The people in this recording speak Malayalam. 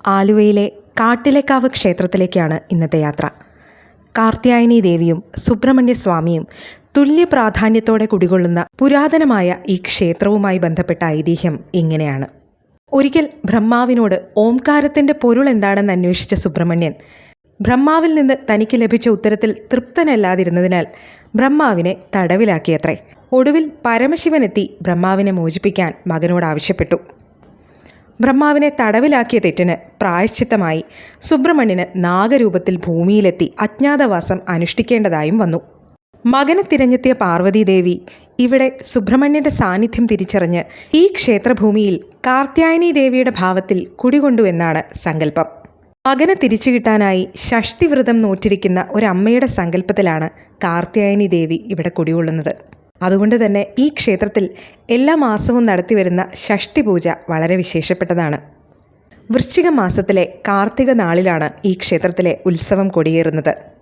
ആലുവയിലെ കാട്ടിലേക്കാവ് ക്ഷേത്രത്തിലേക്കാണ് ഇന്നത്തെ യാത്ര. കാർത്യായനി ദേവിയും സുബ്രഹ്മണ്യ സ്വാമിയും തുല്യ പ്രാധാന്യത്തോടെ കുടികൊള്ളുന്ന പുരാതനമായ ഈ ക്ഷേത്രവുമായി ബന്ധപ്പെട്ട ഐതിഹ്യം ഇങ്ങനെയാണ്. ഒരിക്കൽ ബ്രഹ്മാവിനോട് ഓംകാരത്തിൻ്റെ പൊരുൾ എന്താണെന്ന് അന്വേഷിച്ച സുബ്രഹ്മണ്യൻ ബ്രഹ്മാവിൽ നിന്ന് തനിക്ക് ലഭിച്ച ഉത്തരത്തിൽ തൃപ്തനല്ലാതിരുന്നതിനാൽ ബ്രഹ്മാവിനെ തടവിലാക്കിയത്രേ. ഒടുവിൽ പരമശിവനെത്തി ബ്രഹ്മാവിനെ മോചിപ്പിക്കാൻ മകനോട് ആവശ്യപ്പെട്ടു. ബ്രഹ്മാവിനെ തടവിലാക്കിയ തെറ്റിന് പ്രായശ്ചിത്തമായി സുബ്രഹ്മണ്യന് നാഗരൂപത്തിൽ ഭൂമിയിലെത്തി അജ്ഞാതവാസം അനുഷ്ഠിക്കേണ്ടതായും വന്നു. മകനെ തിരഞ്ഞെത്തിയ പാർവതീദേവി ഇവിടെ സുബ്രഹ്മണ്യന്റെ സാന്നിധ്യം തിരിച്ചറിഞ്ഞ് ഈ ക്ഷേത്രഭൂമിയിൽ കാർത്യായനി ദേവിയുടെ ഭാവത്തിൽ കുടികൊണ്ടുവെന്നാണ് സങ്കല്പം. മകനെ തിരിച്ചു കിട്ടാനായി ഷഷ്ടിവ്രതം നോറ്റിരിക്കുന്ന ഒരമ്മയുടെ സങ്കല്പത്തിലാണ് കാർത്യായനി ദേവി ഇവിടെ കുടികൊള്ളുന്നത്. അതുകൊണ്ട് തന്നെ ഈ ക്ഷേത്രത്തിൽ എല്ലാ മാസവും നടത്തിവരുന്ന ഷഷ്ടി പൂജ വളരെ വിശേഷപ്പെട്ടതാണ്. വൃശ്ചിക മാസത്തിലെ കാർത്തിക നാളിലാണ് ഈ ക്ഷേത്രത്തിലെ ഉത്സവം കൊടിയേറുന്നത്.